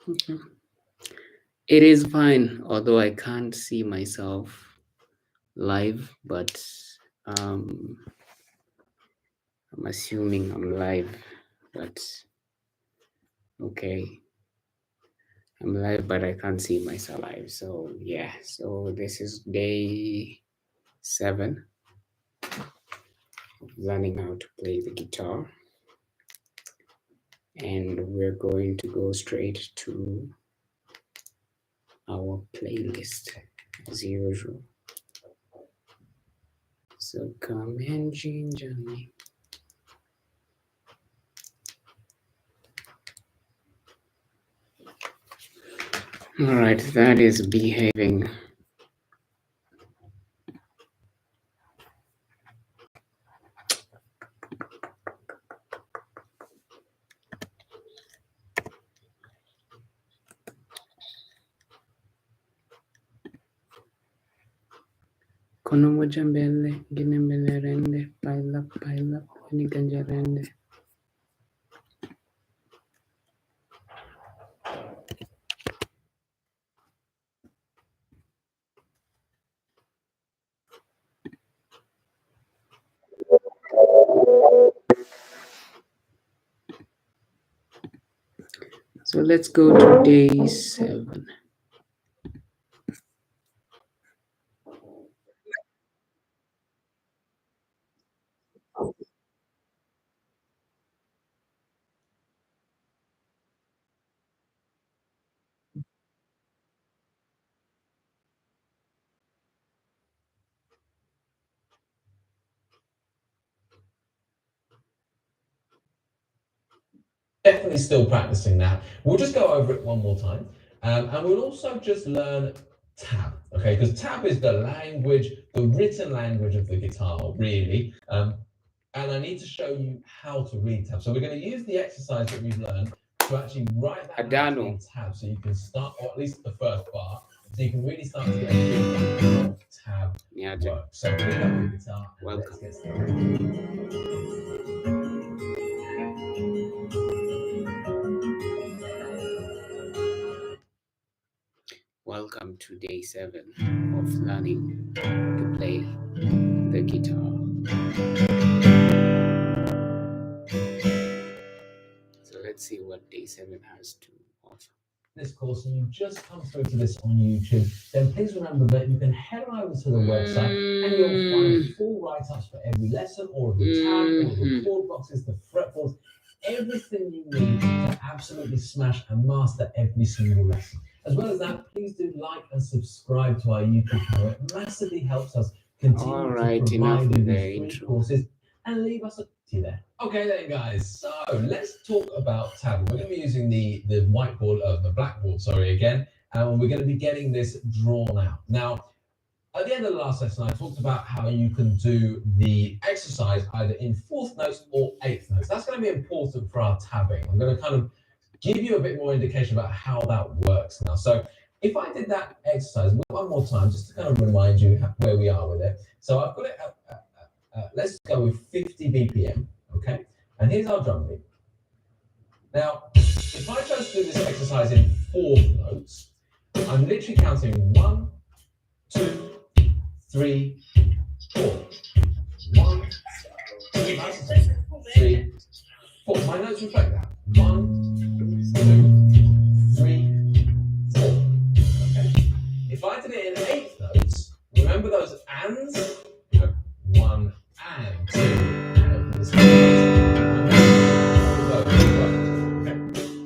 It is fine, although I can't see myself live, but um, I'm assuming I'm live, but okay. I'm live, but I can't see myself live. So yeah, so this is day 7 of learning how to play the guitar. And we're going to go straight to our playlist as usual. So come and ginger me. All right, that is behaving. Kono moja mbele, ngine mbele rende, paila, ni ganja rende. So let's go to day 7. Definitely still practicing that. We'll just go over it one more time. And we'll also just learn tab, okay? Because tab is the language, the written language of the guitar, really. And I need to show you how to read tab. So we're going to use the exercise that we've learned to actually write that out in tab, so you can start, or at least the first bar, so you can really start to get a feel of tab work. So pick up your guitar and let's get started. Welcome to day 7 of learning to play the guitar. So let's see what day 7 has to offer. This course and you just come through to this on YouTube, then please remember that you can head on over to the website and you'll find full write-ups for every lesson, all of the tab, all of the chord boxes, the fretboards, everything you need to absolutely smash and master every single lesson. As well as that, please do like and subscribe to our YouTube channel. It massively helps us continue to provide you these free courses and leave us a there. Okay then guys, so let's talk about tab. We're going to be using the whiteboard, the blackboard, sorry, again, and we're going to be getting this drawn out. Now, at the end of the last lesson, I talked about how you can do the exercise either in 4th notes or 8th notes. That's going to be important for our tabbing. I'm going to kind of give you a bit more indication about how that works now. So if I did that exercise one more time, just to kind of remind you where we are with it. So I've got it let's go with 50 BPM, okay? And here's our drum beat. Now, if I chose to do this exercise in 4th notes, I'm literally counting 1, 2, 3, 4. 1, 2, 3, 4. My notes reflect that. 1, 2, 3, 4. Okay. If I did it in 8th notes, remember those ands? 1 and 2 and this okay.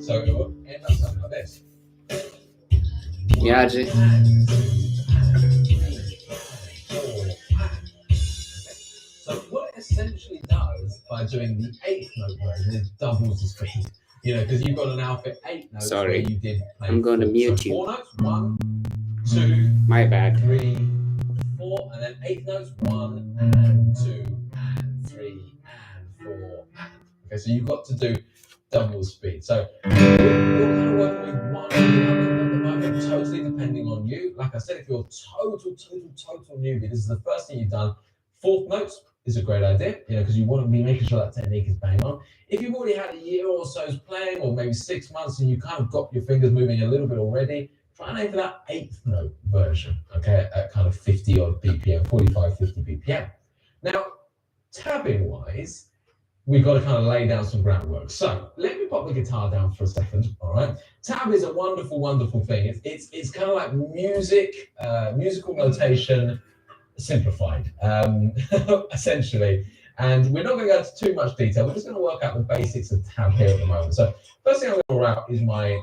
So it will end up something like this. Yeah, Jay. So what it essentially does by doing the 8th note version is doubles the speed. You know, because you've got an alpha 8 notes where you did play. I'm going to mute you. 4 notes, 1, 2, my bad. 3, 4, and then 8th notes, 1 and 2 and 3 and 4 and. Okay, so you've got to do double speed. So you're kind of working with one at the moment, totally depending on you. Like I said, if you're total newbie, this is the first thing you've done. 4th notes is a great idea, because you want to be making sure that technique is bang on. If you've already had a year or so's playing, or maybe 6 months, and you kind of got your fingers moving a little bit already, try and aim for that 8th note version, okay, at kind of 50 odd BPM, 45, 50 BPM. Now, tabbing wise, we've got to kind of lay down some groundwork. So let me pop the guitar down for a second, all right? Tab is a wonderful, wonderful thing. It's kind of like music, musical notation simplified, essentially. And we're not going to go into too much detail. We're just going to work out the basics of tab here at the moment. So first thing I'm going to draw out is my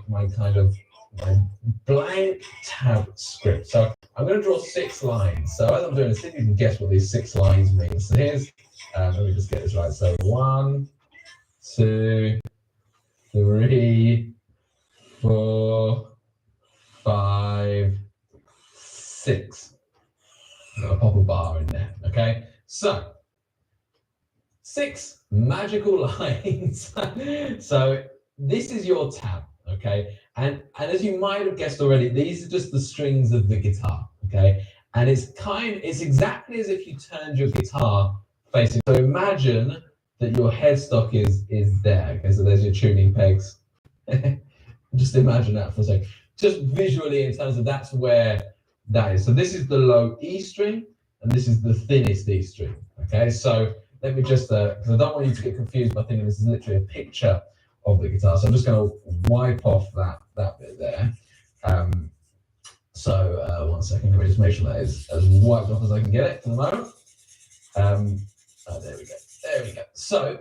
blank tab script. So I'm going to draw 6 lines. So as I'm doing this, see if you can guess what these 6 lines mean. So here's, let me just get this right. So 1, 2, 3, 4, 5, 6. I'll pop a bar in there, okay? So 6 magical lines. So this is your tab, okay? And as you might have guessed already, these are just the strings of the guitar, okay? And it's exactly as if you turned your guitar facing. So imagine that your headstock is there, okay? So there's your tuning pegs. Just imagine that for a second. Just visually, in terms of that's where that is. So this is the low E string, and this is the thinnest E string, okay? So let me just, because I don't want you to get confused by thinking this is literally a picture of the guitar. So I'm just going to wipe off that bit there. So 1 second, let me just make sure that is as wiped off as I can get it for the moment. There we go. So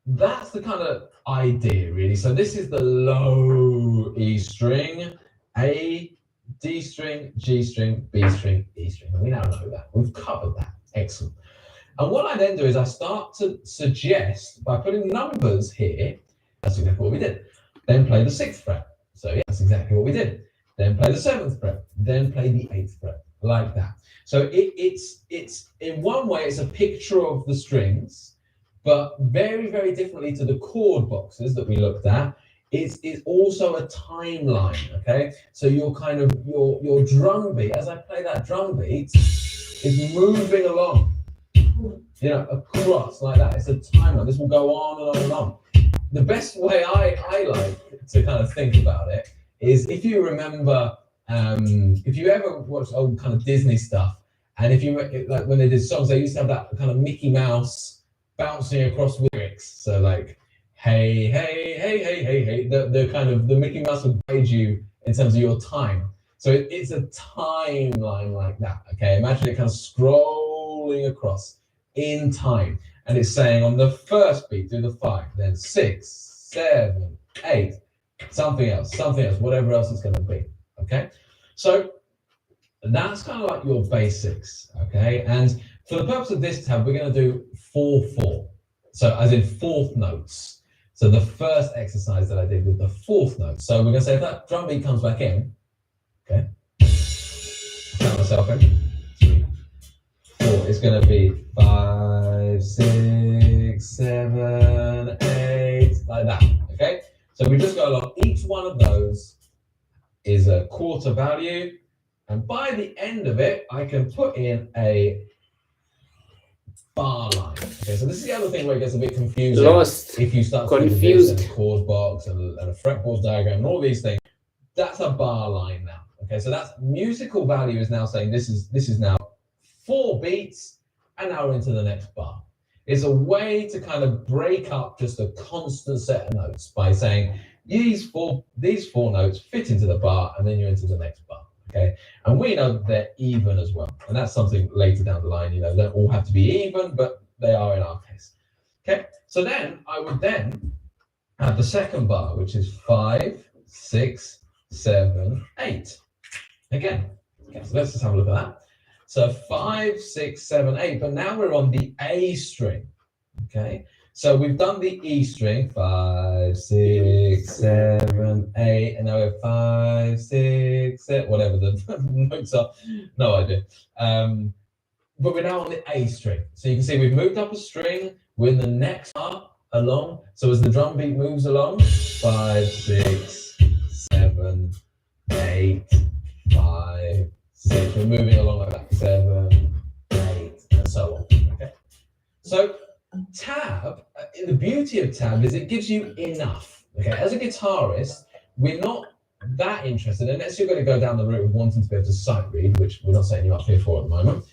that's the kind of idea, really. So this is the low E string, A, D string, G string, B string, E string. And we now know that. We've covered that. Excellent. And what I then do is I start to suggest, by putting numbers here, that's exactly what we did. Then play the 6th fret. So yeah, that's exactly what we did. Then play the 7th fret. Then play the 8th fret, like that. So it's in one way, it's a picture of the strings, but very, very differently to the chord boxes that we looked at. It's also a timeline, okay? So your kind of, your drum beat, as I play that drum beat, is moving along, across like that. It's a timeline. This will go on and on and on. The best way I like to kind of think about it is, if you remember, if you ever watched old kind of Disney stuff, and if you, like when they did songs, they used to have that kind of Mickey Mouse bouncing across lyrics. So like, hey, hey, hey, hey, hey, hey, the kind of, the Mickey Mouse will guide you in terms of your time. So it's a timeline like that, okay? Imagine it kind of scrolling across in time. And it's saying on the first beat, do the 5, then 6, 7, 8, something else, whatever else it's going to be, okay? So that's kind of like your basics, okay? And for the purpose of this tab, we're going to do 4/4. So as in 4th notes. So the first exercise that I did with the 4th note. So we're going to say if that drum beat comes back in, okay? Count myself in. 3, 4. It's going to be 5, 6, 7, 8, like that, okay? So we just go along. Each one of those is a quarter value. And by the end of it, I can put in a bar line. Okay, so this is the other thing where it gets a bit confusing. Lost. If you start Confused. to a chord box and a fretboard diagram and all these things, that's a bar line now. Okay, so that's musical value is now saying this is now 4 beats, and now we're into the next bar. It's a way to kind of break up just a constant set of notes by saying these four notes fit into the bar, and then you're into the next bar. Okay, and we know that they're even as well, and that's something later down the line. They don't all have to be even, but they are in our case. Okay, so then I would then have the second bar, which is 5, 6, 7, 8. Again, okay, so let's just have a look at that. So 5, 6, 7, 8, but now we're on the A string. Okay, so we've done the E string, 5, 6, 7, 8, and now we're 5, 6, 7, whatever the notes are, no idea. But we're now on the A string. So you can see we've moved up a string, we're in the next bar along. So as the drum beat moves along, 5, 6, 7, 8, 5, 6, we're moving along like that, 7, 8, and so on. Okay. So tab, the beauty of tab is it gives you enough. Okay, as a guitarist, we're not that interested, unless you're going to go down the route of wanting to be able to sight read, which we're not setting you up here for at the moment.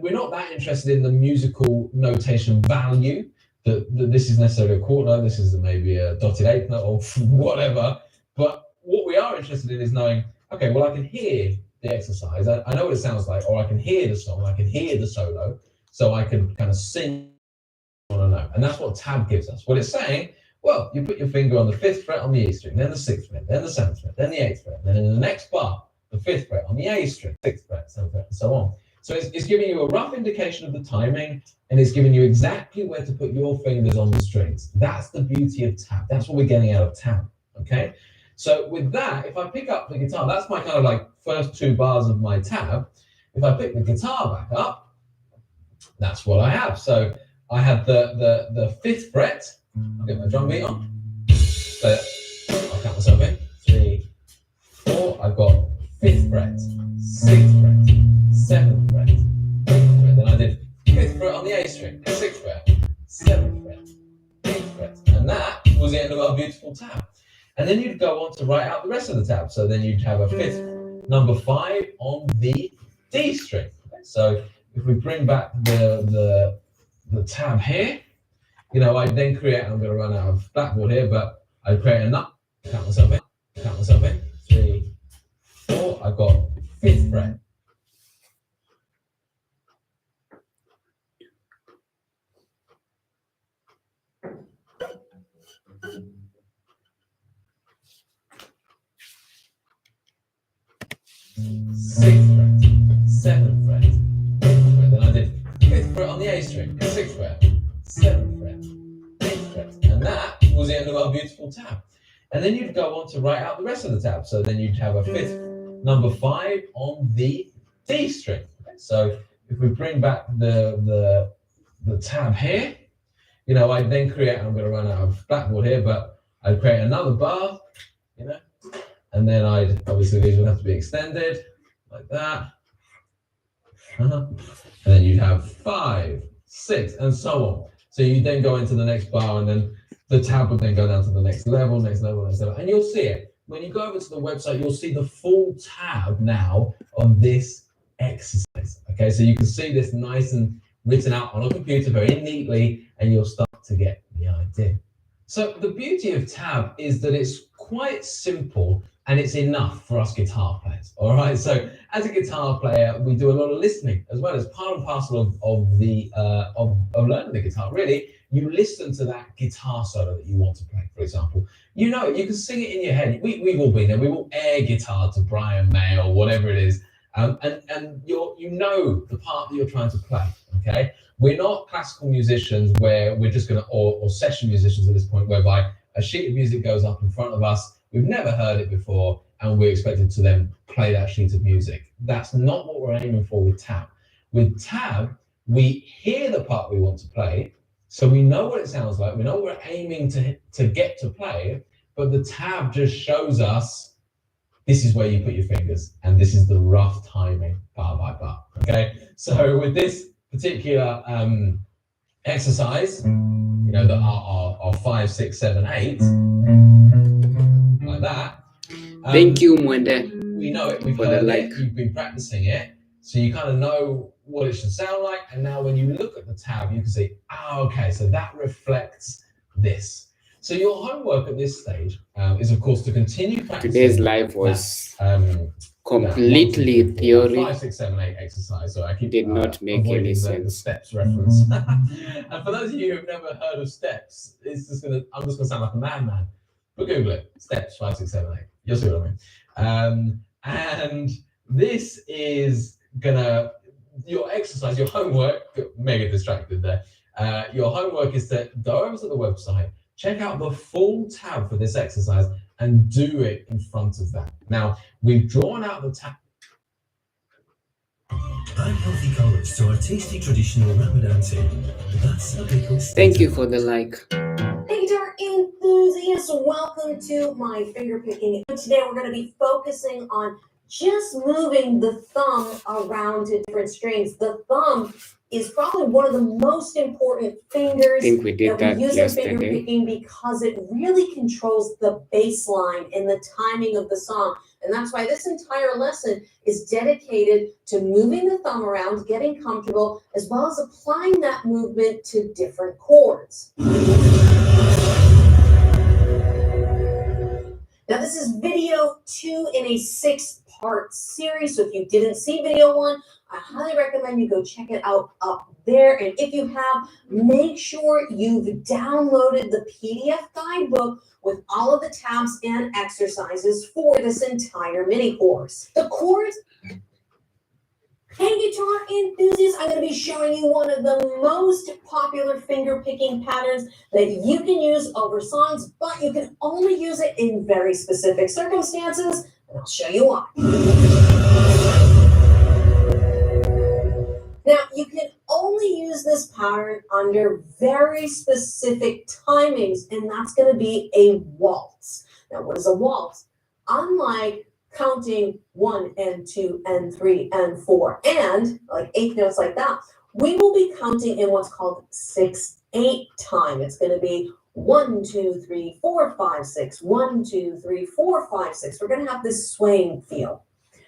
We're not that interested in the musical notation value, that this is necessarily a quarter note, this is maybe a dotted eighth note or whatever. But what we are interested in is knowing, okay, well, I can hear the exercise, I know what it sounds like, or I can hear the song, I can hear the solo, so I can kind of sing on a note. And that's what tab gives us. What it's saying, well, you put your finger on the 5th fret on the E string, then the 6th fret, then the 7th fret, then the 8th fret, then in the next bar, the 5th fret on the A string, 6th fret, 7th fret, and so on. So it's giving you a rough indication of the timing, and it's giving you exactly where to put your fingers on the strings. That's the beauty of tab. That's what we're getting out of tab, okay? So with that, if I pick up the guitar, that's my kind of like first 2 bars of my tab. If I pick the guitar back up, that's what I have. So I have the 5th fret. I'll get my drum beat on. So I'll count myself in. 3, 4. I've got 5th fret, 6th fret, 7th fret, 8th fret. Then I did 5th fret on the A string, 6th fret, 7th fret, 8th fret. And that was the end of our beautiful tab. And then you'd go on to write out the rest of the tab. So then you'd have a 5th, number 5 on the D string. Okay, so if we bring back the tab here, you know, I then create, I'm going to run out of blackboard here, but I create a nut, count myself in, 3, 4, I've got 5th fret. Sixth fret, 7th fret, 8th fret. Then I did 5th fret on the A string, 6th fret, 7th fret, 8th fret. And that was the end of our beautiful tab. And then you'd go on to write out the rest of the tab. So then you'd have a 5th, number 5 on the D string. Okay, so if we bring back the tab here, you know, I then create, I'm going to run out of blackboard here, but I'd create another bar, you know, and then I'd, obviously these would have to be extended like that. And then you'd have 5, 6, and so on. So you then go into the next bar, and then the tab would then go down to the next level, and you'll see it. When you go over to the website, you'll see the full tab now on this exercise. Okay, so you can see this nice and written out on a computer very neatly, and you'll start to get the idea. So the beauty of tab is that it's quite simple and it's enough for us guitar players. All right, so as a guitar player, we do a lot of listening as well as part and parcel of learning the guitar. Really, you listen to that guitar solo that you want to play, for example. You know, you can sing it in your head. We've all been there. We will air guitar to Brian May or whatever it is, and you know the part that you're trying to play. Okay, we're not classical musicians where we're just going to, or session musicians at this point, whereby a sheet of music goes up in front of us. We've never heard it before, and we're expected to then play that sheet of music. That's not what we're aiming for with tab. With tab, we hear the part we want to play, so we know what it sounds like. We know what we're aiming to get to play, but the tab just shows us this is where you put your fingers, and this is the rough timing, bar by bar. Okay, so with this particular exercise, you know, that are 5, 6, 7, 8. Like that. Thank you, Mwende. We know it, we've for the heard like. it, you've been practicing it, so you kind of know what it should sound like, and now when you look at the tab, you can see, okay, so that reflects this. So your homework at this stage is, of course, to continue practicing. Today's live was completely theory. 5, 6, 7, 8 exercise. So I keep did not make any sense. The steps reference. And for those of you who've never heard of steps, I'm just gonna sound like a madman. But Google it. Steps 5, 6, 7, 8. You'll see what I mean. And this is your exercise, your homework. Mega distracted there. Your homework is to go over to the website, check out the full tab for this exercise, and do it in front of that. Now, we've drawn out the tab. Add healthy colours to our tasty traditional Ramadan tea. That's a big one. Thank you for the like. Hey guitar enthusiasts, welcome to my finger picking. Today we're going to be focusing on just moving the thumb around to different strings. The thumb is probably one of the most important fingers I think we did that we use in finger yesterday. picking because it really controls the bass line and the timing of the song. And that's why this entire lesson is dedicated to moving the thumb around, getting comfortable, as well as applying that movement to different chords. Now, this is video 2 in a 6-part series. So if you didn't see video 1, I highly recommend you go check it out up there. And if you have, make sure you've downloaded the PDF guidebook with all of the tabs and exercises for this entire mini course. The chords. Hey, guitar enthusiasts, I'm going to be showing you one of the most popular finger picking patterns that you can use over songs, but you can only use it in very specific circumstances, and I'll show you why. Now, you can only use this pattern under very specific timings, and that's going to be a waltz. Now, what is a waltz? Unlike counting 1 and 2 and 3 and 4 and like 8 notes like that, we will be counting in what's called 6/8 time. It's going to be 1 2 3 4 5 6 1 2 3 4 5 6. We're going to have this swaying feel,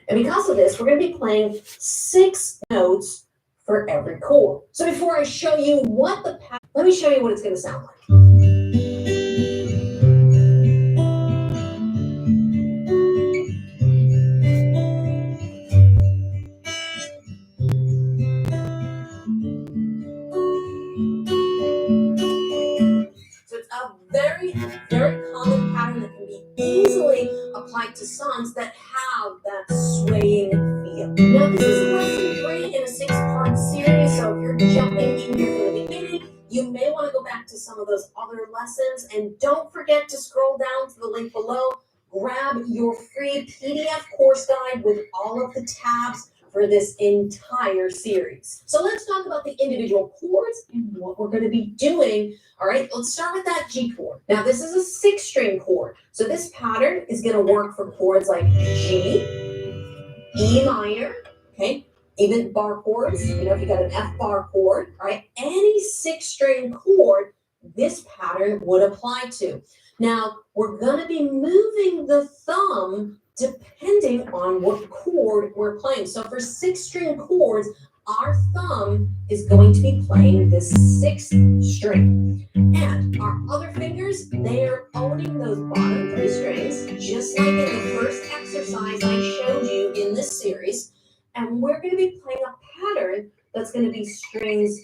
and because of this, we're going to be playing 6 notes for every chord. So before I show you what the pattern, let me show you what it's going to sound like. Very common pattern that can be easily applied to songs that have that swaying feel. Now, this is lesson 3 in a 6-part series, so if you're jumping in here from the beginning, you may want to go back to some of those other lessons, and don't forget to scroll down to the link below, grab your free PDF course guide with all of the tabs for this entire series. So let's talk about the individual chords and what we're going to be doing. All right, let's start with that G chord. Now, this is a 6-string chord. So this pattern is going to work for chords like G, E minor, okay, even bar chords. You know, if you got an F bar chord, all right, any 6-string chord, this pattern would apply to. Now, we're going to be moving the thumb depending on what chord we're playing. So for 6-string chords, our thumb is going to be playing this 6th string. And our other fingers, they are owning those bottom 3 strings, just like in the first exercise I showed you in this series. And we're going to be playing a pattern that's going to be strings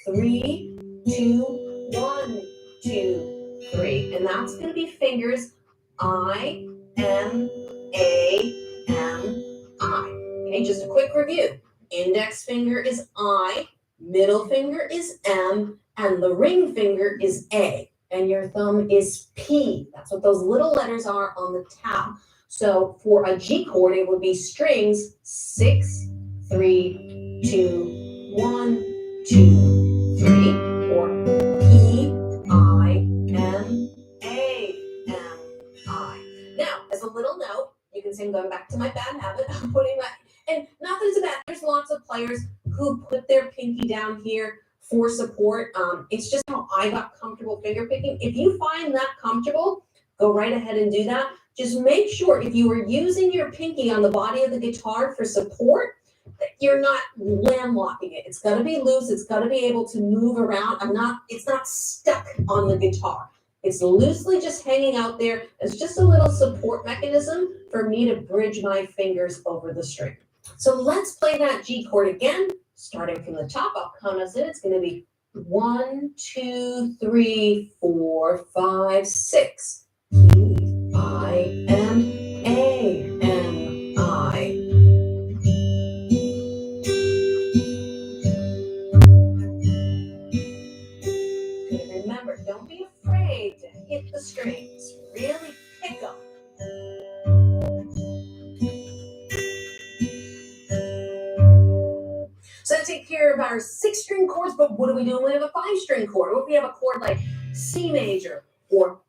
3, 2, 1, 2, 3. And that's going to be fingers I, M, A, M, I. Okay, just a quick review. Index finger is I, middle finger is M, and the ring finger is A. And your thumb is P. That's what those little letters are on the tab. So for a G chord, it would be strings 6, 3, 2, 1, 2, 3, or P, I, M, A, M, I. Now, as a little note, you can see I'm going back to my bad habit of putting my, and not that it's a bad, there's lots of players who put their pinky down here for support. It's just how I got comfortable finger picking. If you find that comfortable, go right ahead and do that. Just make sure if you are using your pinky on the body of the guitar for support, that you're not landlocking it. It's got to be loose. It's got to be able to move around. It's not stuck on the guitar. It's loosely just hanging out there. It's just a little support mechanism for me to bridge my fingers over the string. So let's play that G chord again. Starting from the top, I'll count us in. It's going to be 1, 2, 3, 4, 5, 6. P, I, M, A, M, I. And remember, don't be afraid to hit the strings. Really pick them. So that takes care of our 6-string chords, but what do we do when we have a 5-string chord? What if we have a chord like C major or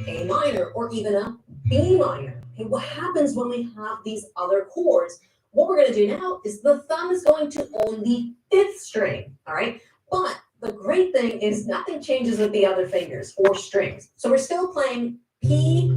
A minor or even a B minor. Okay, what happens when we have these other chords? What we're going to do now is the thumb is going to own the fifth string, all right? But the great thing is nothing changes with the other fingers or strings. So we're still playing P,